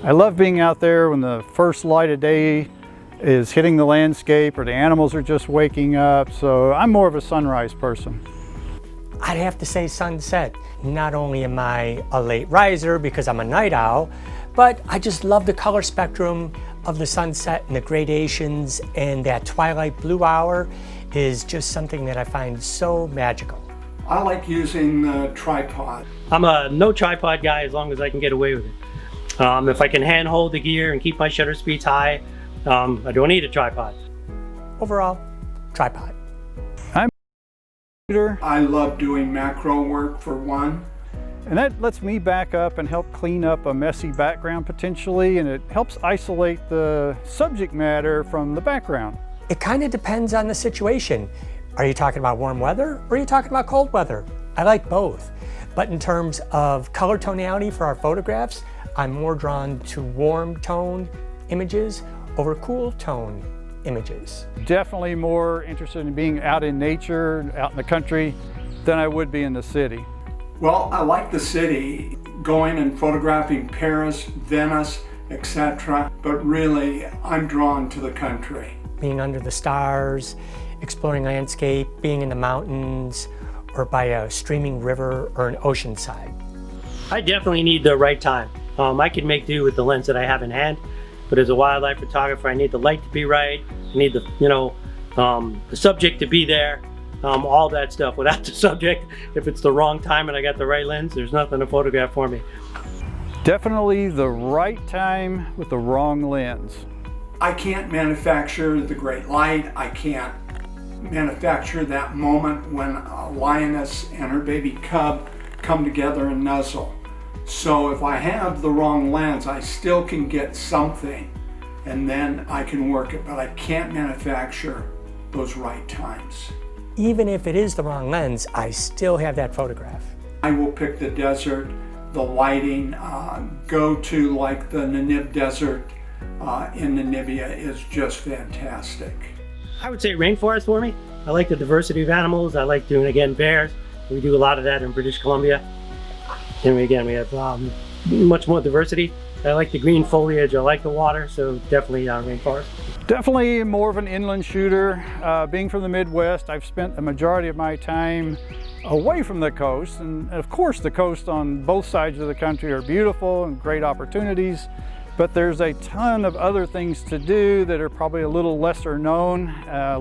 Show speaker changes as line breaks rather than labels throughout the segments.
I love being out there when the first light of day is hitting the landscape or the animals are just waking up, so I'm more of a sunrise person.
I'd have to say sunset. Not only am I a late riser because I'm a night owl, but I just love the color spectrum of the sunset and the gradations, and that twilight blue hour is just something that I find so magical.
I like using the tripod.
I'm a no tripod guy as long as I can get away with it. If I can hand hold the gear and keep my shutter speeds high, I don't need a tripod.
Overall, tripod.
I love doing macro work for one.
And that lets me back up and help clean up a messy background potentially, and it helps isolate the subject matter from the background.
It kind of depends on the situation. Are you talking about warm weather or are you talking about cold weather? I like both. But in terms of color tonality for our photographs, I'm more drawn to warm toned images over cool toned images.
Definitely more interested in being out in nature, out in the country, than I would be in the city.
Well, I like the city, going and photographing Paris, Venice, etc. But really, I'm drawn to the country.
Being under the stars, exploring landscape, being in the mountains, or by a streaming river or an ocean side.
I definitely need the right time. I can make do with the lens that I have in hand, but as a wildlife photographer, I need the light to be right. I need the, the subject to be there, all that stuff. Without the subject, if it's the wrong time and I got the right lens, there's nothing to photograph for me.
Definitely the right time with the wrong lens.
I can't manufacture the great light. I can't manufacture that moment when a lioness and her baby cub come together and nuzzle. So if I have the wrong lens, I still can get something and then I can work it, but I can't manufacture those right times.
Even if it is the wrong lens, I still have that photograph.
I will pick the desert, the lighting, go to like the Nineveh Desert in Namibia is just fantastic.
I would say rainforest for me. I like the diversity of animals. I like doing, again, bears. We do a lot of that in British Columbia. And again, we have much more diversity. I like the green foliage, I like the water, so definitely rainforest.
Definitely more of an inland shooter. Being from the Midwest, I've spent the majority of my time away from the coast, and of course the coast on both sides of the country are beautiful and great opportunities, but there's a ton of other things to do that are probably a little lesser known,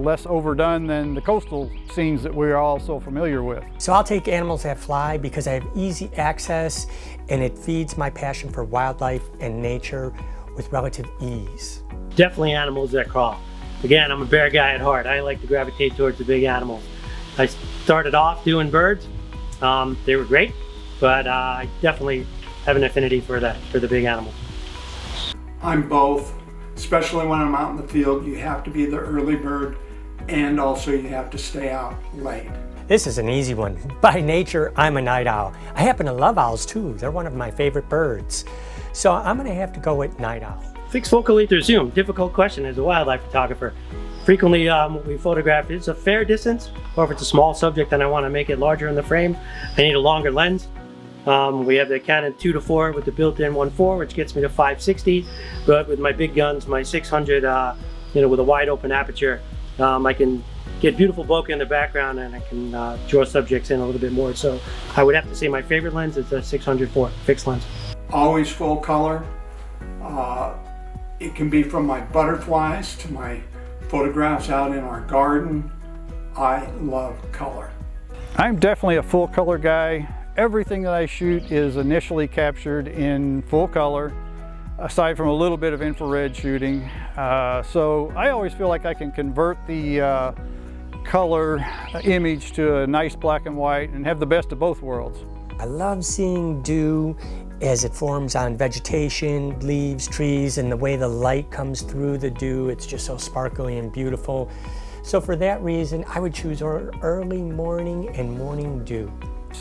less overdone than the coastal scenes that we're all so familiar with.
So I'll take animals that fly because I have easy access and it feeds my passion for wildlife and nature with relative ease.
Definitely animals that crawl. Again, I'm a bear guy at heart. I like to gravitate towards the big animals. I started off doing birds. They were great, but I definitely have an affinity for the big animals.
I'm both, especially when I'm out in the field. You have to be the early bird and also you have to stay out late.
This is an easy one. By nature, I'm a night owl. I happen to love owls too. They're one of my favorite birds. So I'm gonna have to go with night owl.
Fixed focal length zoom, difficult question as a wildlife photographer. Frequently what we photograph is a fair distance, or if it's a small subject and I want to make it larger in the frame, I need a longer lens. We have the Canon 2:4 with the built-in 1.4, which gets me to 560, but with my big guns, my 600, with a wide open aperture, I can get beautiful bokeh in the background and I can draw subjects in a little bit more. So I would have to say my favorite lens is the 604 fixed lens.
Always full color. It can be from my butterflies to my photographs out in our garden. I love color.
I'm definitely a full color guy. Everything that I shoot is initially captured in full color, aside from a little bit of infrared shooting. So I always feel like I can convert the color image to a nice black and white and have the best of both worlds.
I love seeing dew as it forms on vegetation, leaves, trees, and the way the light comes through the dew. It's just so sparkly and beautiful. So for that reason, I would choose early morning and morning dew.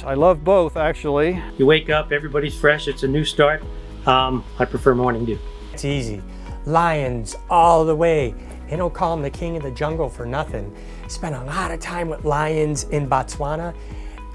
I love both, actually.
You wake up, everybody's fresh, it's a new start. I prefer morning dew.
It's easy. Lions all the way. They don't call him the king of the jungle for nothing. Spent a lot of time with lions in Botswana,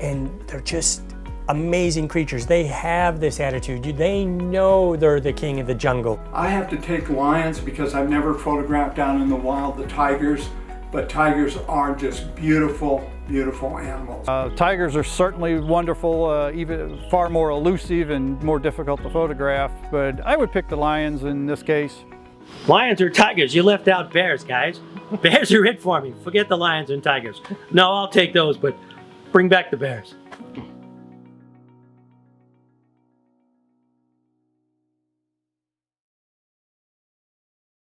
and they're just amazing creatures. They have this attitude. They know they're the king of the jungle.
I have to take lions because I've never photographed out in the wild the tigers, but tigers are just beautiful, beautiful animals.
Tigers are certainly wonderful, even far more elusive and more difficult to photograph, but I would pick the lions in this case.
Lions or tigers? You left out bears, guys. Bears are it for me. Forget the lions and tigers. No, I'll take those, but bring back the bears.